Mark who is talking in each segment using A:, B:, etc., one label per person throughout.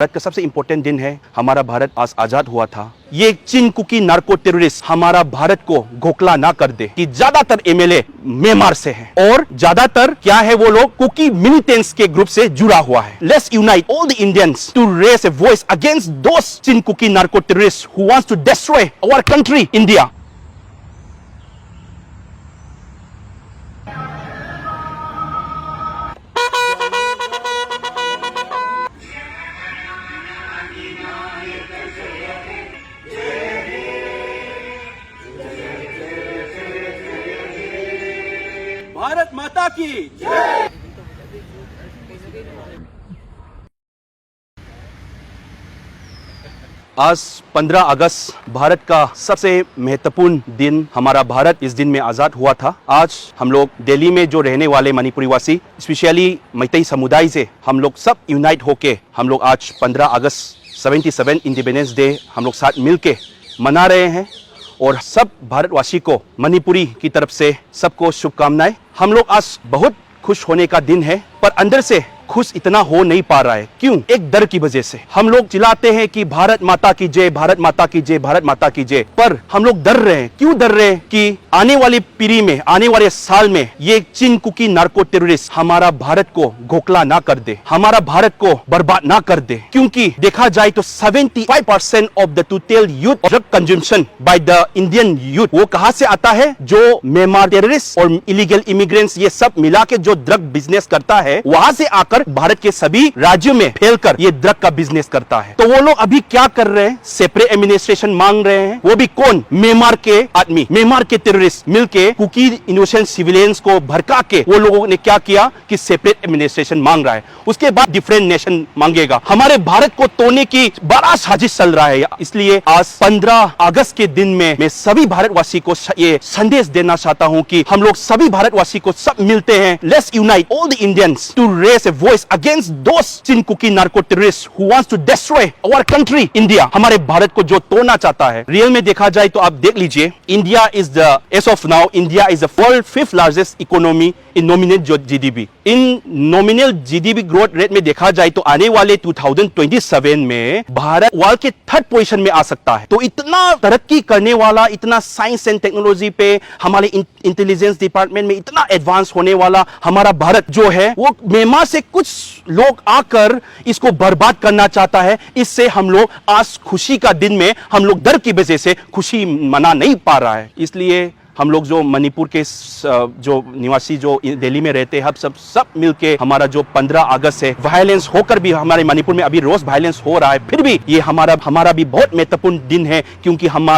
A: भारत का सबसे इंपॉर्टेंट दिन है। हमारा भारत आज आजाद हुआ था। ये चीन कुकी नार्को टेररिस्ट हमारा भारत को घोखला ना कर दे कि ज्यादातर एमएलए म्यांमार से हैं और ज्यादातर क्या है वो लोग कुकी मिलिटेंट्स के ग्रुप से जुड़ा हुआ है। Let's unite all the Indians to raise a voice against those Chin Kuki narco terrorist who wants to destroy our country India.
B: Bharat माता की जय।
A: आज 15 अगस्त भारत का सबसे महत्वपूर्ण दिन। हमारा भारत इस दिन में आजाद हुआ था। आज हम लोग दिल्ली में जो रहने वाले मणिपुरी वासी, स्पेशली मैतेई समुदाय से हम लोग सब यूनाइट होके हम लोग आज 15 अगस्त 77 इंडिपेंडेंस डे हम लोग साथ मिलके मना रहे हैं और सब भारतवासी को मणिपुरी की तरफ से सबको शुभकामनाएं। हम लोग आज बहुत खुश होने का दिन है, पर अंदर से खुश इतना हो नहीं पा रहा है। क्यों? एक डर की वजह से। हम लोग चिल्लाते हैं कि भारत माता की जय, भारत माता की जय, भारत माता की जय, पर हम लोग डर रहे हैं। क्यों डर रहे हैं? कि आने वाली पीढ़ी में, आने वाले साल में ये चीन कुकी नार्को टेररिस्ट हमारा भारत को घोखला ना कर दे, हमारा भारत को बर्बाद ना कर दे। क्योंकि देखा जाए तो 75% of the total youth drug consumption by the Indian youth वो कहां से आता है? जो म्यांमार टेररिस्ट और इलीगल इमिग्रेंट्स ये सब मिला के जो ड्रग बिजनेस करता है, वहां से आकर भारत के सभी राज्यों में फैलकर ये ड्रग का बिजनेस करता है। तो वो लोग अभी क्या कर रहे हैं? सेपरेट एडमिनिस्ट्रेशन मांग रहे हैं। वो भी कौन? म्यांमार के आदमी, म्यांमार के टेररिस्ट मिलके कुकी इनोसेंट सिविलियंस को भड़का के वो लोगों ने क्या किया कि सेपरेट एडमिनिस्ट्रेशन मांग रहा है। उसके बाद डिफरेंट नेशन मांगेगा। हमारे भारत को तोड़ने की बड़ा साजिश चल रहा है। इसलिए आज 15 अगस्त के दिन में मैं सभी भारतवासी को ये संदेश देना चाहता हूं कि हम लोग सभी भारतवासी को सब मिलते हैं। Let's unite all the Indians to raise a voice against those Chin Kuki narco terrorists who wants to destroy our country India। हमारे भारत को जो तोड़ना चाहता है। रियल में देखा जाए तो आप देख लीजिए, India is the as of now India is the world 5th largest economy in nominal GDP. In nominal GDP growth rate में देखा जाए तो आने वाले 2027 में भारत वर्ल्ड के 3rd पोजीशन में आ सकता है। तो इतना तरक्की करने वाला, इतना साइंस एंड टेक्नोलॉजी पे, हमारे इंटेलिजेंस डिपार्टमेंट में इतना एडवांस होने वाला हमारा भारत जो है, वो म्यांमार से कुछ लोग आकर इसको बर्बाद करना चाहता है। इससे हम लोग आज खुशी का दिन में हम लोग डर की वजह से खुशी मना नहीं पा रहा है। इसलिए हम लोग जो मणिपुर के जो निवासी जो दिल्ली में रहते हैं, हम सब मिलके हमारा जो 15 अगस्त है, वायलेंस होकर भी हमारे मणिपुर में अभी रोज वायलेंस हो रहा है, फिर भी ये हमारा भी बहुत महत्वपूर्ण दिन है। क्योंकि हम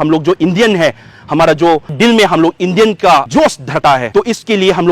A: लोग जो इंडियन है, हमारा जो दिल में हम लोग इंडियन का जोश धरता है। तो इसके लिए हम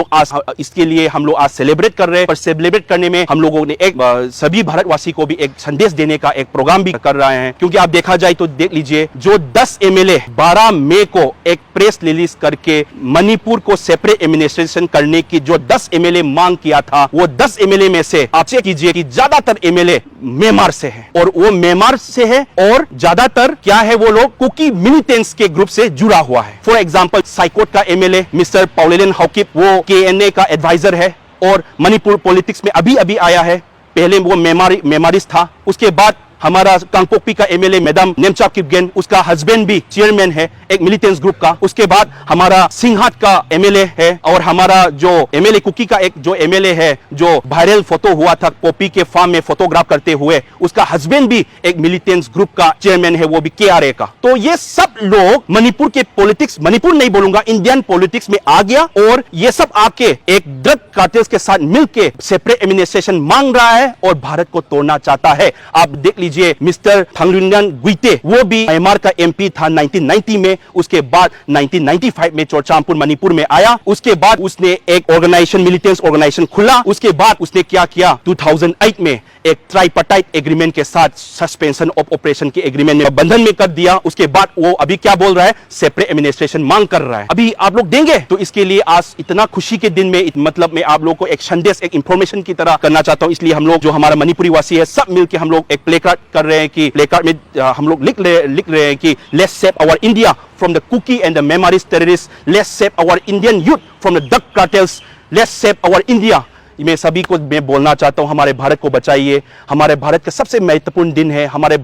A: लोग आज सेलिब्रेट कर रहे हैं। पर सेलिब्रेट करने में हम लोगों ने एक सभी भारतवासी को भी एक संदेश देने का एक प्रोग्राम भी कर रहे हैं। क्योंकि आप देखा जाए तो देख लीजिए, जो 10 एमएलए 12 मई को एक प्रेस रिलीज करके मणिपुर को सेपरेट एडमिनिस्ट्रेशन करने की जो 10 एमएलए मांग किया था, वो 10 एमएलए में से आप चेक कीजिए कि ज्यादातर एमएलए म्यांमार से है। और वो म्यांमार से है और ज्यादातर क्या है, वो लोग कुकी मिलिटेंट्स के ग्रुप से जुड़ा हुआ है। फॉर एग्जांपल साइकोट का एमएलए मिस्टर पाउलेलन हाउकिप, वो केएनए का एडवाइजर है और मणिपुर पॉलिटिक्स में अभी आया है। पहले वो म्यांमारिस्ट था। उसके बाद हमारा कांगपोकपी का एमएलए मैडम नेमचा किपगेन, उसका हस्बैंड भी चेयरमैन है एक मिलिटेंट्स ग्रुप का। उसके बाद हमारा सिंघाट का एमएलए है और हमारा जो एमएलए कुकी का एक जो एमएलए है जो वायरल फोटो हुआ था कॉपी के फार्म में फोटोग्राफ करते हुए, उसका हस्बैंड भी एक मिलिटेंट्स ग्रुप का चेयरमैन है, वो भी केआरए का। तो ये सब लोग मणिपुर के पॉलिटिक्स, मणिपुर नहीं बोलूंगा, इंडियन पॉलिटिक्स में आ गया और ये सब आके एक ड्रग कार्टेल्स के साथ मिलके सेपरेट एडमिनिस्ट्रेशन मांग रहा है और भारत को तोड़ना चाहता है। आप देख लीजिए, मिस्टर थांगलुन्यान गुइते, वो भी म्यांमार का एमपी था 1990 में। उसके बाद 1995 में चोरचामपुर मणिपुर में आया। उसके बाद उसने एक ऑर्गेनाइजेशन, मिलिटेंट्स ऑर्गेनाइजेशन खुला। उसके बाद उसने क्या किया, 2008 में एक ट्राइपार्टाइट एग्रीमेंट के साथ सस्पेंशन ऑफ ऑपरेशन के एग्रीमेंट में बंधन में कर दिया। उसके बाद वो अभी क्या बोल रहा है, सेपरेट एडमिनिस्ट्रेशन मांग कर रहा है। अभी आप लोग देंगे? तो इसके लिए आज इतना खुशी के दिन में मतलब मैं आप लोग को एक संदेश, एक इंफॉर्मेशन की तरह करना चाहता हूं। इसलिए हम लोग जो हमारा मणिपुरी वासी है, सब मिलकर हम लोग एक प्ले कार्ड कर रहे हैं कि प्ले कार्ड में हम लोग लिख रहे हैं कि let's save our India from the Kuki and the Myanmarist terrorist, let's save our Indian youth from the drug cartels, let's save our India मैं सभी को मैं बोलना चाहता हूँ, हमारे भारत को बचाइए। हमारे भारत का सबसे महत्वपूर्ण दिन है। हमारा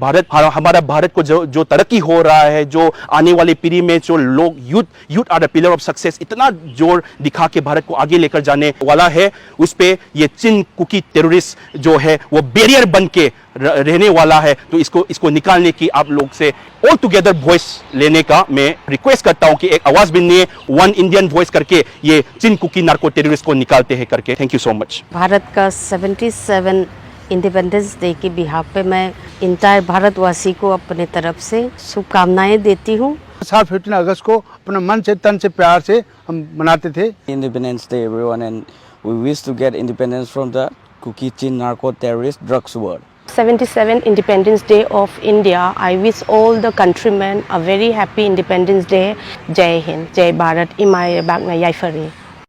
A: भारत को जो तरक्की हो रहा है, जो आने वाली पीढ़ी में जो लोग youth are the pillar of success, इतना जोर दिखा के भारत को आगे लेकर जाने वाला है, उस पे ये चीन कुकी टेररिस्ट जो है वो बैरियर बन के रहने वाला है। तो इसको निकालने की आप लोग से ऑल टुगेदर वॉइस लेने का मैं रिक्वेस्ट करता हूं कि एक आवाज बनने, वन इंडियन वॉइस करके ये चीन कुकी नार्को टेररिस्ट को निकालते हैं करके। Thank you so much.
C: Bharat का 77 इंडिपेंडेंस डे के बिहाफ पे मैं इंटायर भारतवासी को अपने तरफ से शुभकामनाएं देती हूँ।
D: 15 अगस्त को अपना मन से तन से प्यार से हम मनाते थे।
E: Independence Day, everyone, and we wish to get independence from the Kuki Chin narco terrorist drugs world.
C: 77 Independence Day of India. I wish all the countrymen a very happy Independence Day. Jai Hind, Jai Bharat, Imai Bagna Yaifari.